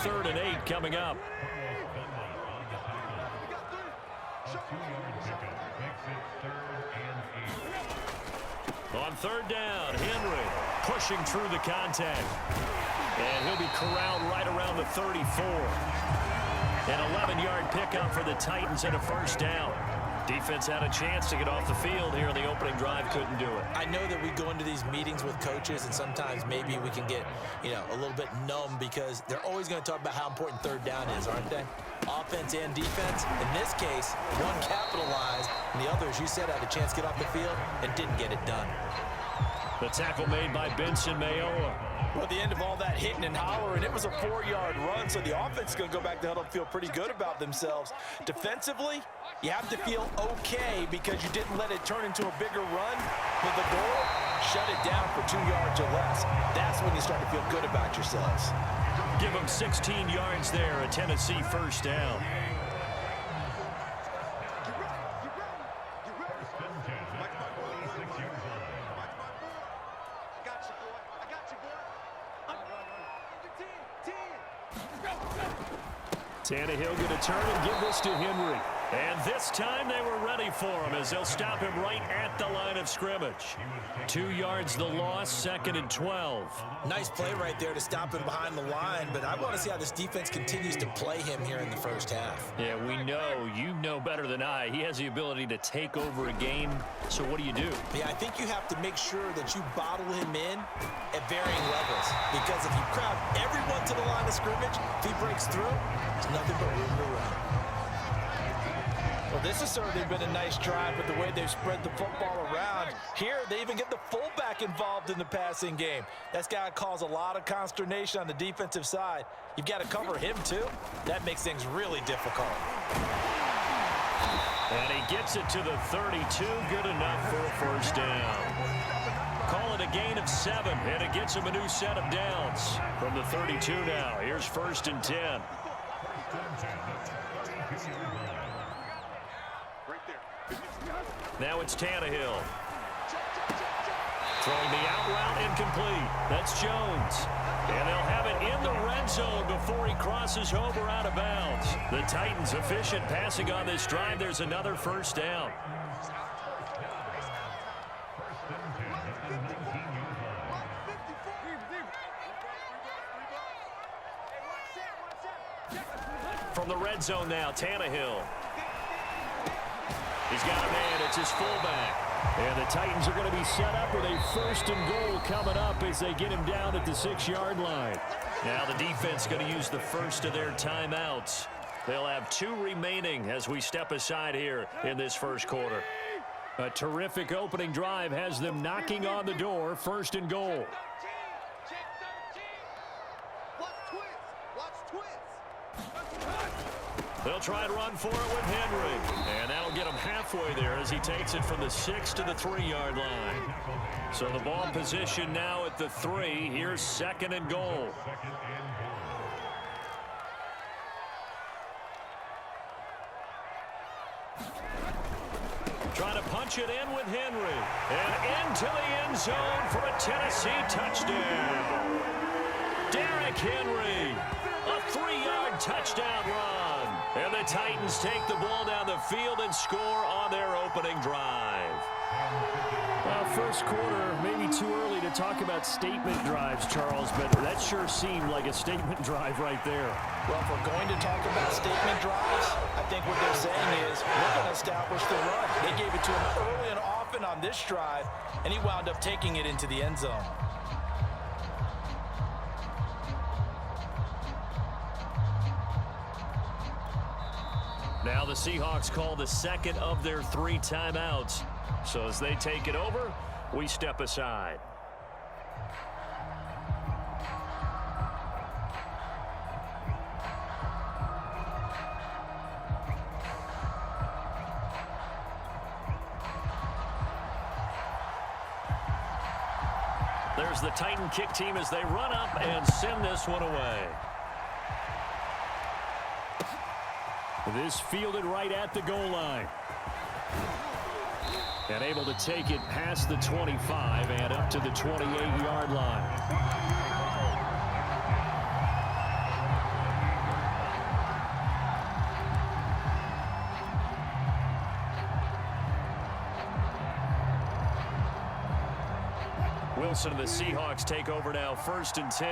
3rd and 8 coming up. On 3rd down, Henry pushing through the contact. And he'll be corralled right around the 34. An 11-yard pickup for the Titans and a 1st down. Defense had a chance to get off the field here in the opening drive, couldn't do it. I know that we go into these meetings with coaches, and sometimes maybe we can get, a little bit numb because they're always going to talk about how important 3rd down is, aren't they? Offense and defense. In this case, one capitalized, and the other, as you said, had a chance to get off the field and didn't get it done. The tackle made by Benson Mayowa. Well, at the end of all that hitting and hollering, it was a 4-yard run, so the offense is going to go back to huddle and feel pretty good about themselves. Defensively, you have to feel okay because you didn't let it turn into a bigger run. But the goal, shut it down for 2 yards or less. That's when you start to feel good about yourselves. Give them 16 yards there, a Tennessee 1st down. Tannehill going to turn and give this to Henry. And this time they were ready for him as they'll stop him right at the line of scrimmage. 2 yards the loss, 2nd and 12. Nice play right there to stop him behind the line, but I want to see how this defense continues to play him here in the 1st half. Yeah, we know. You know better than I. He has the ability to take over a game. So what do? Yeah, I think you have to make sure that you bottle him in at varying levels. Because if you crowd everyone to the line of scrimmage, if he breaks through, there's nothing but room to run. Well, this has certainly been a nice drive with the way they've spread the football around. Here, they even get the fullback involved in the passing game. That's got to cause a lot of consternation on the defensive side. You've got to cover him, too. That makes things really difficult. And he gets it to the 32. Good enough for a 1st down. Call it a gain of 7, and it gets him a new set of downs. From the 32 now, here's 1st and 10. Now it's Tannehill. Throwing the out route incomplete. That's Jones. And they'll have it in the red zone before he crosses over out of bounds. The Titans efficient passing on this drive. There's another 1st down. From the red zone now, Tannehill. He's got a man. It's his fullback. And the Titans are going to be set up with a 1st and goal coming up as they get him down at the 6-yard line. Now the defense going to use the first of their timeouts. They'll have 2 remaining as we step aside here in this 1st quarter. A terrific opening drive has them knocking on the door. 1st and goal. They'll try and run for it with Henry. And that'll get him halfway there as he takes it from the 6 to the 3-yard line. So the ball position now at the 3. Here's 2nd and goal. Trying to punch it in with Henry. And into the end zone for a Tennessee touchdown. Derrick Henry. A 3-yard touchdown run. And the Titans take the ball down the field and score on their opening drive. Well, 1st quarter, maybe too early to talk about statement drives, Charles, but that sure seemed like a statement drive right there. Well, if we're going to talk about statement drives, I think what they're saying is we're going to establish the run. They gave it to him early and often on this drive, and he wound up taking it into the end zone. Now the Seahawks call the 2nd of their 3 timeouts. So as they take it over, we step aside. There's the Titan kick team as they run up and send this one away. This fielded right at the goal line. And able to take it past the 25 and up to the 28-yard line. Wilson and the Seahawks take over now, 1st and 10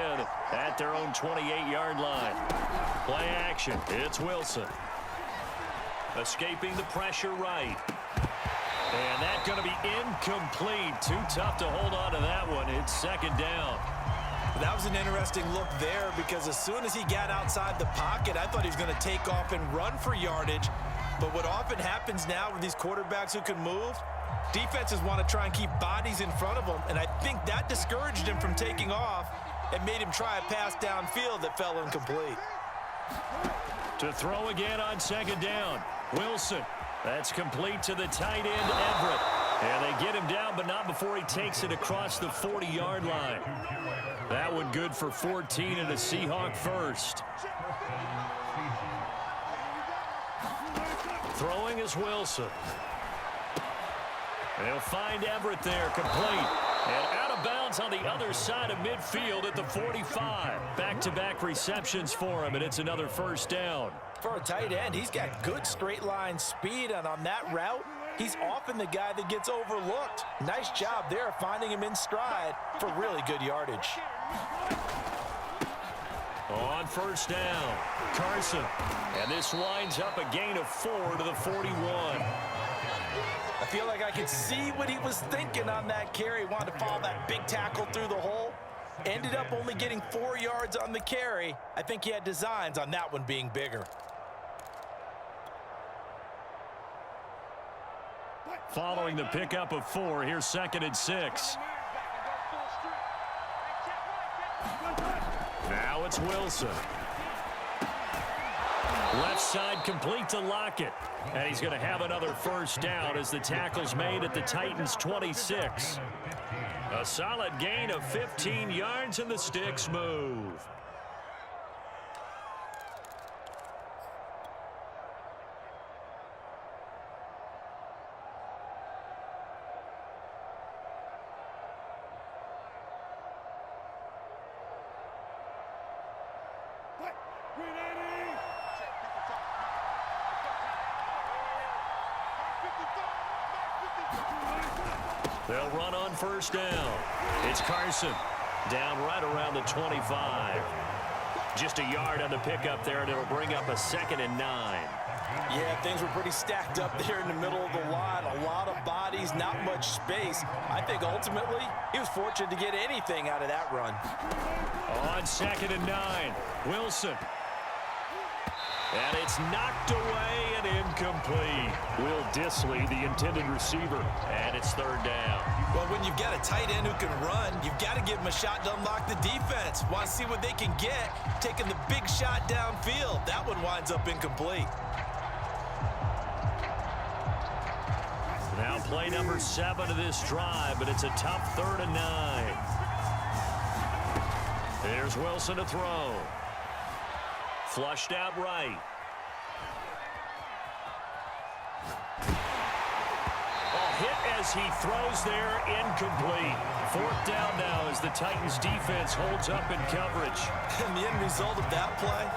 at their own 28-yard line. Play action. It's Wilson. Escaping the pressure right. And that's going to be incomplete. Too tough to hold on to that one. It's 2nd down. That was an interesting look there because as soon as he got outside the pocket, I thought he was going to take off and run for yardage. But what often happens now with these quarterbacks who can move, defenses want to try and keep bodies in front of them, and I think that discouraged him from taking off and made him try a pass downfield that fell incomplete. To throw again on 2nd down. Wilson. That's complete to the tight end, Everett. And they get him down, but not before he takes it across the 40-yard line. That one good for 14 and a Seahawk first. Throwing is Wilson. They'll find Everett there, complete. And out of bounds on the other side of midfield at the 45. Back-to-back receptions for him, and it's another 1st down. For a tight end, he's got good straight-line speed, and on that route, he's often the guy that gets overlooked. Nice job there finding him in stride for really good yardage. On 1st down, Carson. And this winds up a gain of 4 to the 41. I feel like I could see what he was thinking on that carry. Wanted to follow that big tackle through the hole. Ended up only getting 4 yards on the carry. I think he had designs on that one being bigger. Following the pickup of 4, here's 2nd and 6. Now it's Wilson. Left side complete to Lockett. And he's going to have another 1st down as the tackle's made at the Titans' 26. A solid gain of 15 yards and the sticks move. They'll run on 1st down. It's Carson. Down right around the 25. Just a yard on the pickup there, and it'll bring up a 2nd and 9. Yeah, things were pretty stacked up there in the middle of the line. A lot of bodies, not much space. I think ultimately he was fortunate to get anything out of that run. On 2nd and 9, Wilson. And it's knocked away and incomplete. Will Dissly, the intended receiver, and it's 3rd down. Well, when you've got a tight end who can run, you've got to give him a shot to unlock the defense. Want to see what they can get, taking the big shot downfield. That one winds up incomplete. Now play number 7 of this drive, but it's a tough 3rd and 9. Here's Wilson to throw. Flushed out right. Hit as he throws there, incomplete. 4th down now as the Titans defense holds up in coverage. And the end result of that play,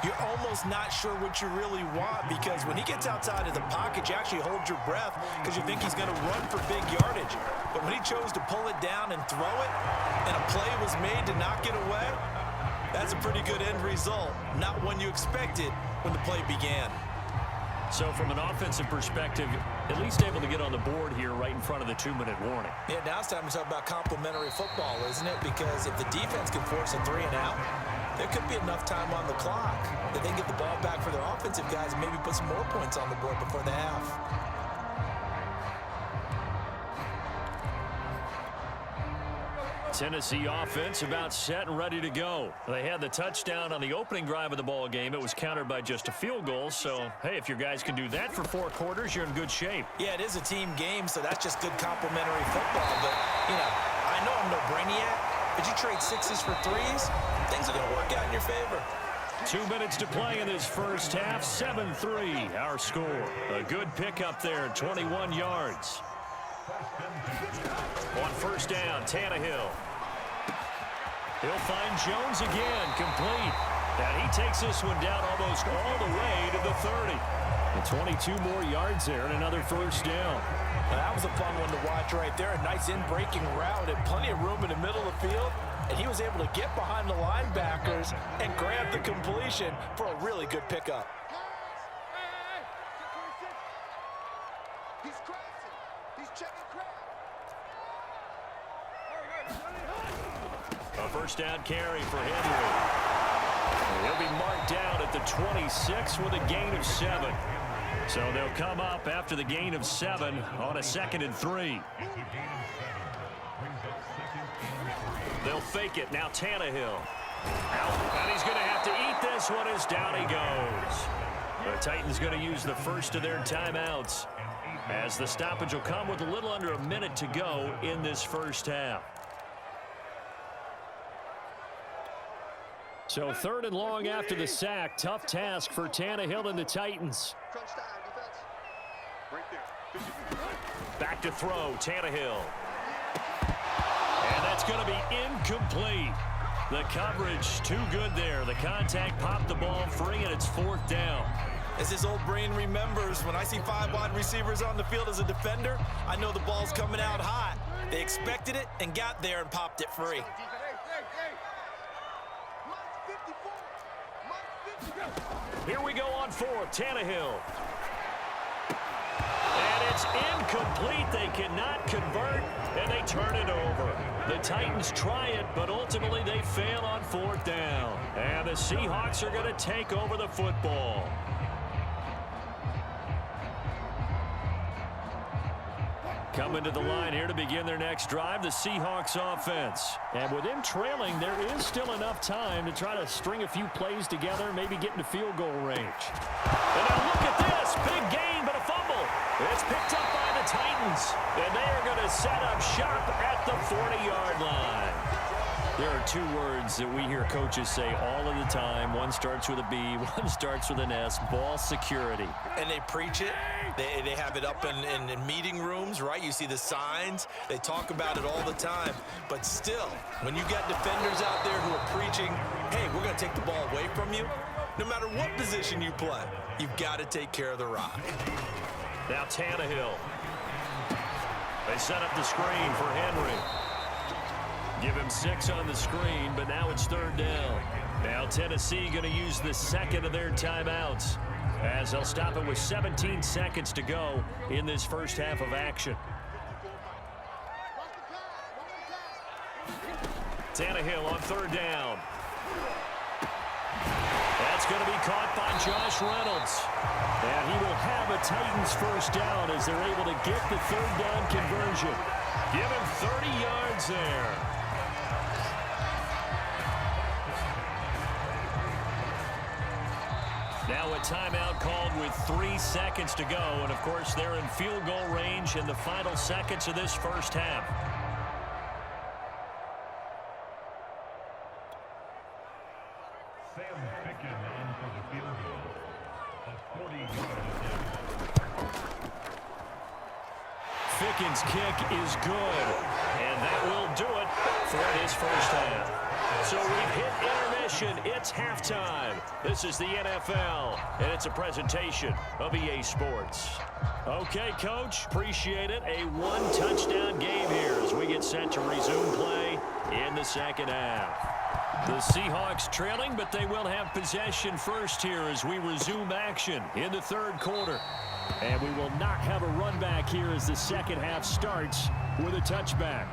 you're almost not sure what you really want because when he gets outside of the pocket, you actually hold your breath because you think he's going to run for big yardage. But when he chose to pull it down and throw it, and a play was made to knock it away, that's a pretty good end result. Not one you expected when the play began. So from an offensive perspective, at least able to get on the board here right in front of the 2-minute warning. Yeah, now it's time to talk about complementary football, isn't it? Because if the defense can force a 3 and out, there could be enough time on the clock that they can get the ball back for their offensive guys and maybe put some more points on the board before the half. Tennessee offense about set and ready to go. They had the touchdown on the opening drive of the ball game. It was countered by just a field goal. So, hey, if your guys can do that for 4 quarters, you're in good shape. Yeah, it is a team game, so that's just good complementary football. But, you know, I know I'm no brainiac, but you trade 6s for 3s, things are going to work out in your favor. 2 minutes to play in this first half. 7-3, our score. A good pickup there, 21 yards. On 1st down, Tannehill. He'll find Jones again, complete. And he takes this one down almost all the way to the 30. And 22 more yards there and another first down. Now, that was a fun one to watch right there. A nice in-breaking route and plenty of room in the middle of the field. And he was able to get behind the linebackers and grab the completion for a really good pickup. He's crossing. He's checking crowd. A first down carry for Henry. He'll be marked down at the 26 with a gain of 7. So they'll come up after the gain of 7 on a 2nd and 3. They'll fake it. Now Tannehill. Out. And he's going to have to eat this one as down he goes. The Titans going to use the first of their timeouts, as the stoppage will come with a little under a minute to go in this first half. So 3rd and long after the sack. Tough task for Tannehill and the Titans. Back to throw, Tannehill. And that's going to be incomplete. The coverage too good there. The contact popped the ball free, and it's 4th down. As his old brain remembers, when I see 5 wide receivers on the field as a defender, I know the ball's coming out hot. They expected it and got there and popped it free. Here we go on 4th. Tannehill. And it's incomplete. They cannot convert, and they turn it over. The Titans try it, but ultimately they fail on 4th down. And the Seahawks are going to take over the football. Coming to the line here to begin their next drive, the Seahawks offense. And with them trailing, there is still enough time to try to string a few plays together, maybe get into field goal range. And now look at this. Big gain, but a fumble. It's picked up by the Titans. And they are going to set up shop at the 40-yard line. There are 2 words that we hear coaches say all of the time. One starts with a B, one starts with an S. Ball security. And they preach it. They have it up in meeting rooms, right? You see the signs. They talk about it all the time. But still, when you got defenders out there who are preaching, hey, we're going to take the ball away from you, no matter what position you play, you've got to take care of the rock. Now Tannehill. They set up the screen for Henry. Give him 6 on the screen, but now it's 3rd down. Now Tennessee going to use the 2nd of their timeouts, as they'll stop it with 17 seconds to go in this first half of action. Tannehill on 3rd down. That's going to be caught by Josh Reynolds. And he will have a Titans first down as they're able to get the 3rd down conversion. Give him 30 yards there. Now a timeout called with 3 seconds to go. And, of course, they're in field goal range in the final seconds of this first half. Fickens' kick is good, and that will do it for this first half. So we've hit intermission. It's halftime. This is the NFL, and it's a presentation of EA Sports. Okay, Coach, appreciate it. A 1-touchdown game here as we get set to resume play in the second half. The Seahawks trailing, but they will have possession first here as we resume action in the 3rd quarter. And we will not have a run back here as the second half starts with a touchback.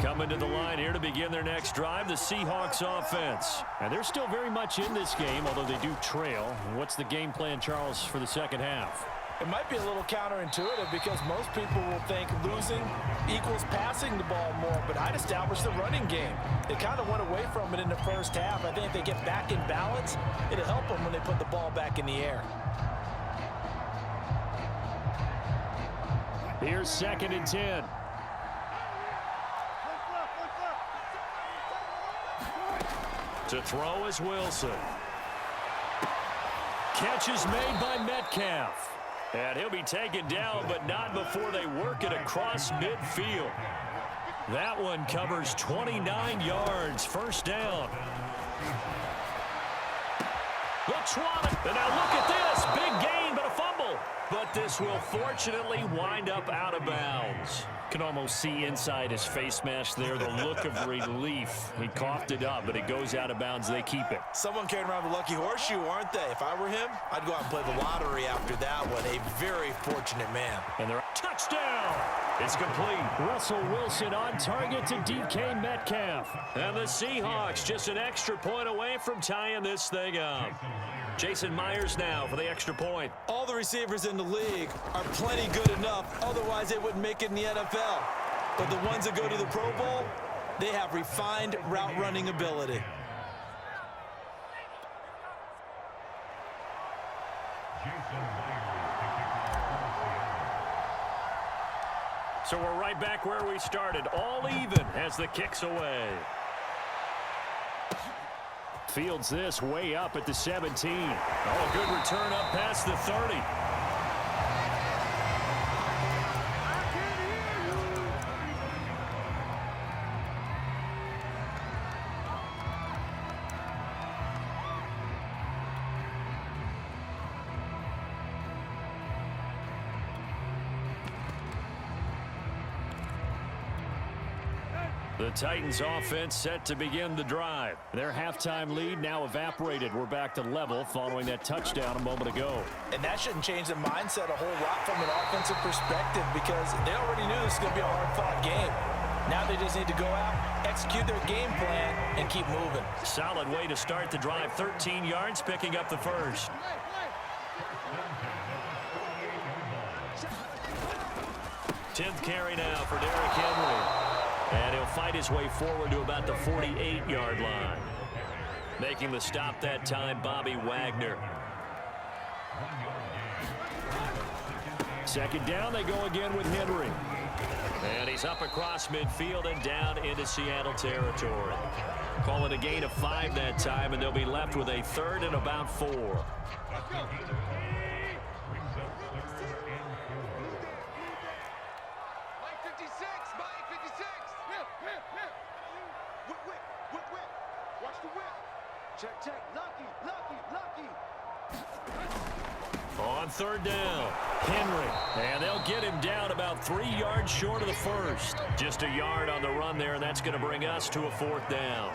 Coming to the line here to begin their next drive, the Seahawks offense. And they're still very much in this game, although they do trail. What's the game plan, Charles, for the second half? It might be a little counterintuitive because most people will think losing equals passing the ball more, but I'd establish the running game. They kind of went away from it in the first half. I think if they get back in balance, it'll help them when they put the ball back in the air. Here's 2nd and 10. To throw is Wilson. Catch is made by Metcalf. And he'll be taken down, but not before they work it across midfield. That one covers 29 yards. First down. Looks one. And now look at this. Big gain, but a fumble. But this will fortunately wind up out of bounds. Can almost see inside his face mask there the look of relief. He coughed it up, but it goes out of bounds. They keep it. Someone carrying around the lucky horseshoe, aren't they? If I were him, I'd go out and play the lottery after that one. A very fortunate man. And they're touchdown. It's complete. Russell Wilson on target to DK Metcalf. And the Seahawks just an extra point away from tying this thing up. Jason Myers now for the extra point. All the receivers in the league are plenty good enough. Otherwise, they wouldn't make it in the NFL. But the ones that go to the Pro Bowl, they have refined route running ability. So we're right back where we started. All even as the kick's away. Fields this way up at the 17. Oh, good return up past the 30. The Titans offense set to begin the drive. Their halftime lead now evaporated. We're back to level following that touchdown a moment ago. And that shouldn't change the mindset a whole lot from an offensive perspective because they already knew this was going to be a hard-fought game. Now they just need to go out, execute their game plan, and keep moving. Solid way to start the drive. 13 yards, picking up the first. Tenth carry now for Derrick Henry. And he'll fight his way forward to about the 48-yard line. Making the stop that time, Bobby Wagner. Second down, they go again with Henry. And he's up across midfield and down into Seattle territory. Call it a gain of 5 that time, and they'll be left with a third and about 4. Check, check, lucky. On third down, Henry. And they'll get him down about 3 yards short of the first. Just a yard on the run there, and that's going to bring us to a fourth down.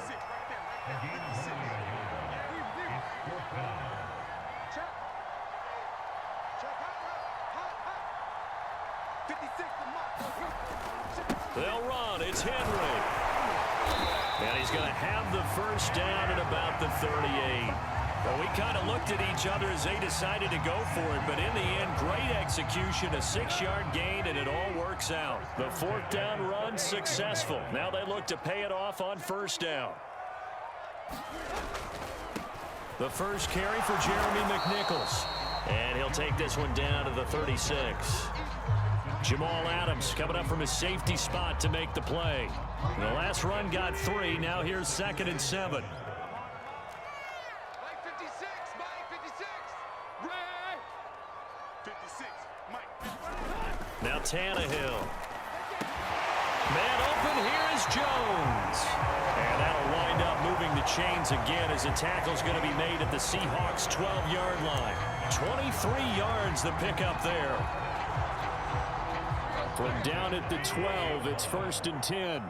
They'll run. It's Henry. And he's going to have the first down at about the 38. Well, we kind of looked at each other as they decided to go for it, but in the end, great execution, a 6-yard gain, and it all works out. The fourth down run successful. Now they look to pay it off on first down. The first carry for Jeremy McNichols. And he'll take this one down to the 36. Jamal Adams coming up from his safety spot to make the play. The last run got 3. Now here's 2nd and 7. Now Tannehill. Man open, here is Jones. And that'll wind up moving the chains again as the tackle's going to be made at the Seahawks' 12-yard line. 23 yards the pickup there. From down at the 12, it's 1st and 10.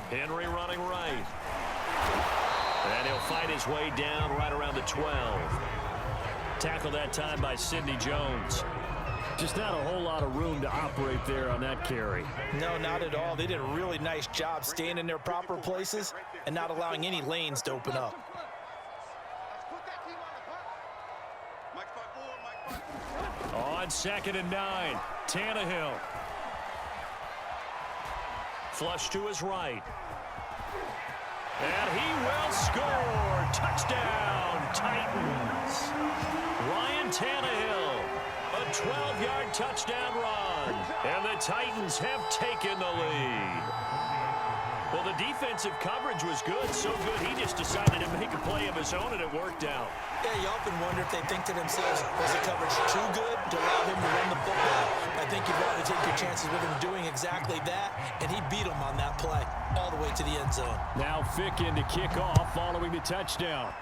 Henry running right. And he'll fight his way down right around the 12. Tackled that time by Sidney Jones. Just not a whole lot of room to operate there on that carry. No, not at all. They did a really nice job staying in their proper places and not allowing any lanes to open up. On 2nd and 9, Tannehill. Flush to his right. And he will score. Touchdown, Titans. Ryan Tannehill, a 12-yard touchdown run. And the Titans have taken the lead. Well, the defensive coverage was good, so good he just decided to make a play of his own, and it worked out. Yeah, you often wonder if they think to themselves, was the coverage too good to allow him to run the football? I think you'd rather take your chances with him doing exactly that, and he beat him on that play all the way to the end zone. Now Fick in to kick off following the touchdown.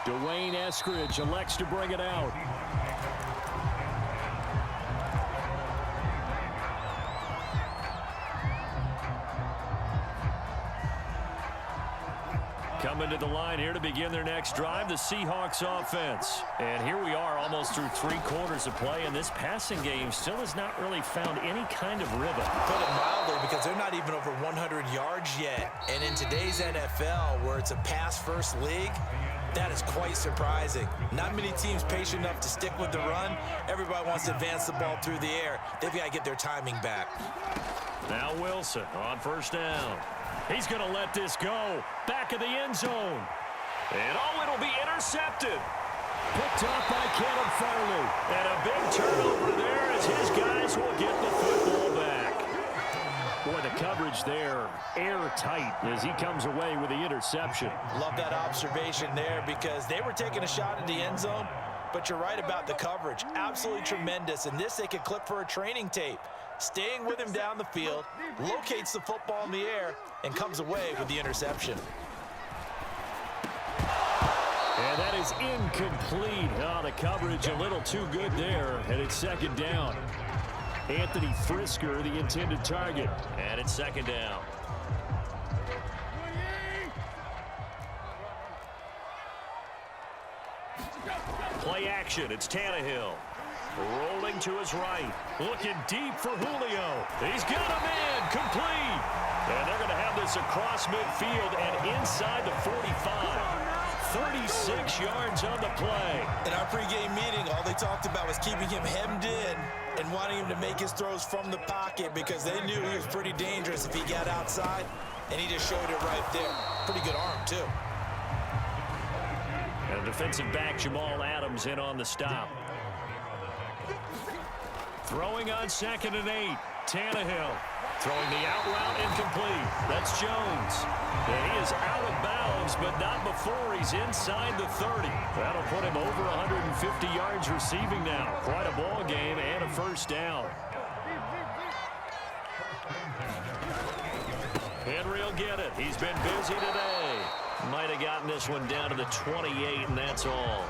Dwayne Eskridge elects to bring it out. Coming to the line here to begin their next drive, the Seahawks offense. And here we are almost through 3 quarters of play, and this passing game still has not really found any kind of rhythm. Put it mildly, because they're not even over 100 yards yet. And in today's NFL, where it's a pass-first league, that is quite surprising. Not many teams patient enough to stick with the run. Everybody wants to advance the ball through the air. They've got to get their timing back. Now Wilson on first down. He's going to let this go. Back of the end zone. And it'll be intercepted. Picked off by Caleb Farley. And a big turnover there as his guys will get the football back. Boy, the coverage there, airtight as he comes away with the interception. Love that observation there, because they were taking a shot at the end zone, but you're right about the coverage. Absolutely tremendous. And this they could clip for a training tape. Staying with him down the field, locates the football in the air, and comes away with the interception. And that is incomplete. Oh, the coverage a little too good there, and it's second down. Anthony Frisker, the intended target. And it's second down. Play action. It's Tannehill. Rolling to his right. Looking deep for Julio. He's got him in. Complete. And they're going to have this across midfield and inside the 45. 36 yards on the play. In our pregame meeting, all they talked about was keeping him hemmed in and wanting him to make his throws from the pocket, because they knew he was pretty dangerous if he got outside, and he just showed it right there. Pretty good arm, too. And defensive back Jamal Adams in on the stop. Throwing on 2nd and 8. Tannehill throwing the out route incomplete. That's Jones. And he is out of bounds, but not before he's inside the 30. That'll put him over 150 yards receiving now. Quite a ball game and a first down. Henry will get it. He's been busy today. Might have gotten this one down to the 28, and that's all.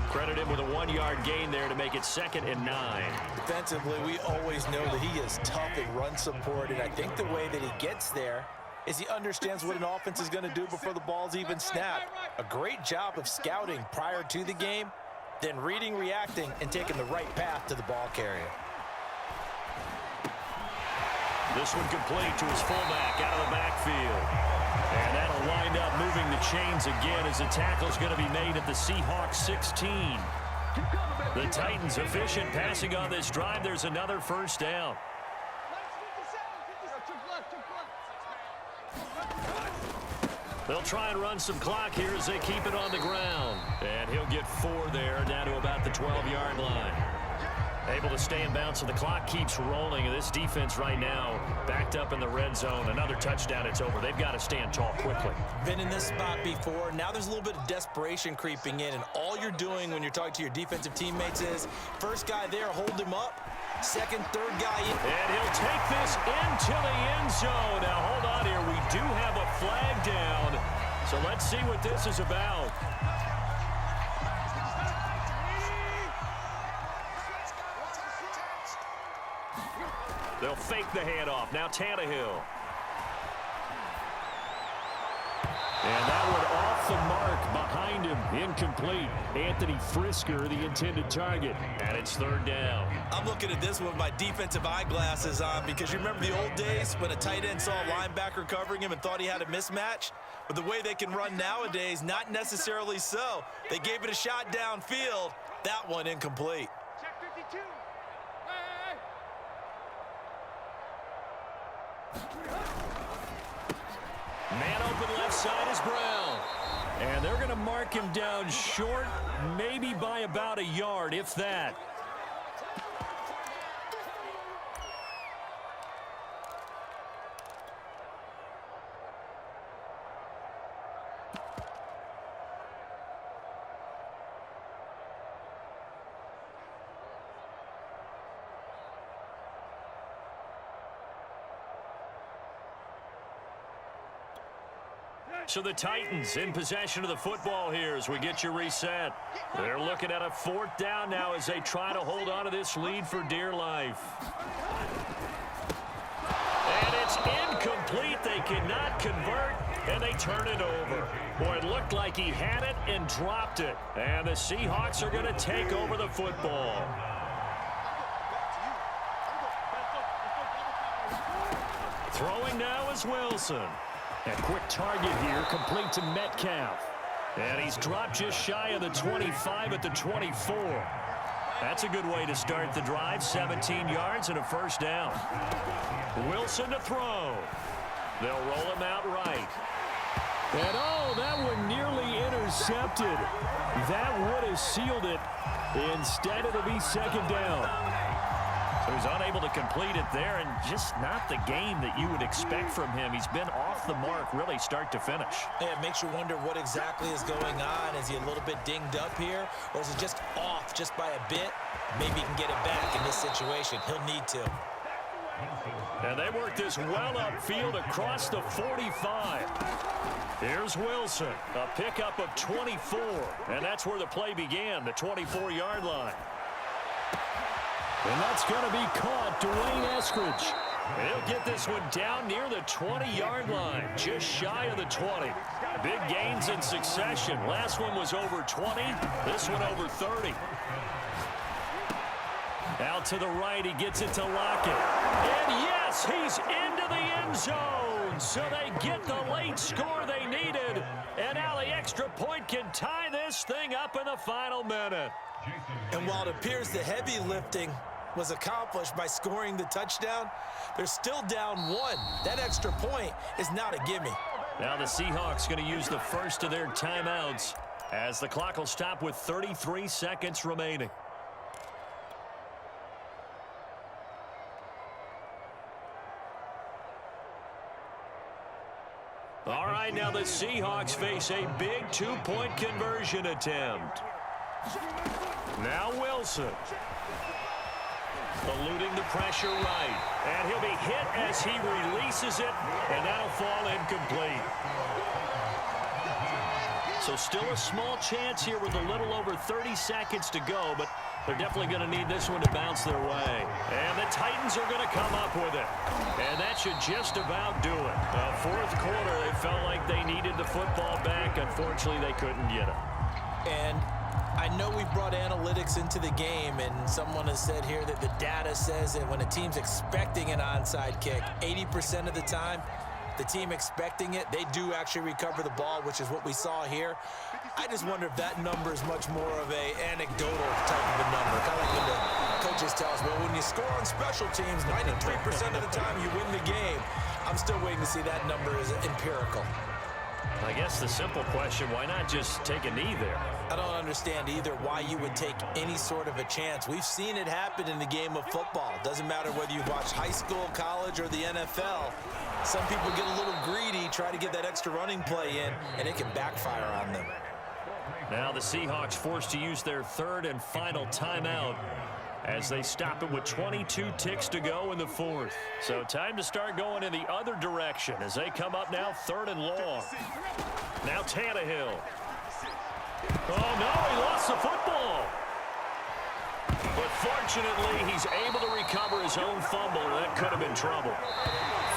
Credit him with a 1-yard gain there to make it 2nd and 9. Defensively, we always know that he is tough in run support, and I think the way that he gets there is he understands what an offense is going to do before the ball's even snapped. A great job of scouting prior to the game, then reading, reacting, and taking the right path to the ball carrier. This one complete to his fullback out of the backfield. And that'll wind up moving the chains again as the tackle's going to be made at the Seahawks 16. The Titans efficient passing on this drive. There's another first down. They'll try and run some clock here as they keep it on the ground. And he'll get 4 there, down to about the 12-yard line. Able to stay in bounds, so the clock keeps rolling. And this defense right now backed up in the red zone. Another touchdown, it's over. They've got to stand tall quickly. Been in this spot before. Now there's a little bit of desperation creeping in, and all you're doing when you're talking to your defensive teammates is first guy there, hold him up. Second, third guy in. And he'll take this into the end zone. Now, hold on here. We do have a flag down. So let's see what this is about. They'll fake the handoff. Now Tannehill. And that one off the mark behind him. Incomplete. Anthony Frisker, the intended target. And it's 3rd down. I'm looking at this one with my defensive eyeglasses on, because you remember the old days when a tight end saw a linebacker covering him and thought he had a mismatch? But the way they can run nowadays, not necessarily so. They gave it a shot downfield. That one incomplete. Check 52. Man open left side is Brown. And they're going to mark him down short, maybe by about a yard, if that. So the Titans in possession of the football here as we get you reset. They're looking at a 4th down now as they try to hold on to this lead for dear life. And it's incomplete. They cannot convert, and they turn it over. Boy, it looked like he had it and dropped it. And the Seahawks are going to take over the football. Throwing now is Wilson. A quick target here, complete to Metcalf. And he's dropped just shy of the 25 at the 24. That's a good way to start the drive. 17 yards and a 1st down. Wilson to throw. They'll roll him out right. And oh, that one nearly intercepted. That would have sealed it. Instead, it'll be 2nd down. So he's unable to complete it there, and just not the game that you would expect from him. He's been off the mark really start to finish. Yeah, it makes you wonder what exactly is going on. Is he a little bit dinged up here, or is it just off just by a bit? Maybe he can get it back in this situation. He'll need to. And they work this well upfield across the 45. Here's Wilson, a pickup of 24, and that's where the play began, the 24-yard line. And that's going to be caught. Dwayne Eskridge. He'll get this one down near the 20-yard line, just shy of the 20. Big gains in succession. Last one was over 20. This one over 30. Out to the right, he gets it to Lockett. And yes, he's into the end zone. So they get the late score they needed. And now the extra point can tie this thing up in the final minute. And while it appears the heavy lifting was accomplished by scoring the touchdown, they're still down 1. That extra point is not a gimme. Now the Seahawks going to use the first of their timeouts as the clock will stop with 33 seconds remaining. All right, now the Seahawks face a big 2-point conversion attempt. Now Wilson. Eluding the pressure right. And he'll be hit as he releases it, and that'll fall incomplete. So still a small chance here with a little over 30 seconds to go, but they're definitely going to need this one to bounce their way. And the Titans are going to come up with it. And that should just about do it. The 4th quarter, they felt like they needed the football back. Unfortunately, they couldn't get it. And I know we've brought analytics into the game, and someone has said here that the data says that when a team's expecting an onside kick, 80% of the time, the team expecting it, they do actually recover the ball, which is what we saw here. I just wonder if that number is much more of an anecdotal type of a number. Kind of like when the coaches tell us, well, when you score on special teams, 93% of the time you win the game. I'm still waiting to see that number is empirical. I guess the simple question, why not just take a knee there? I don't understand either why you would take any sort of a chance. We've seen it happen in the game of football. Doesn't matter whether you watch high school, college, or the NFL. Some people get a little greedy, try to get that extra running play in, and it can backfire on them. Now the Seahawks forced to use their 3rd and final timeout as they stop it with 22 ticks to go in the 4th. So time to start going in the other direction as they come up now 3rd and long. Now Tannehill. Oh, no, he lost the football. But fortunately, he's able to recover his own fumble, or that could have been trouble.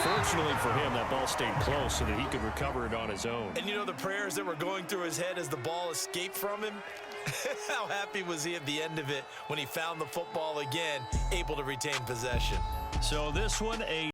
Fortunately for him, that ball stayed close so that he could recover it on his own. And you know the prayers that were going through his head as the ball escaped from him? How happy was he at the end of it when he found the football again, able to retain possession? So this one, a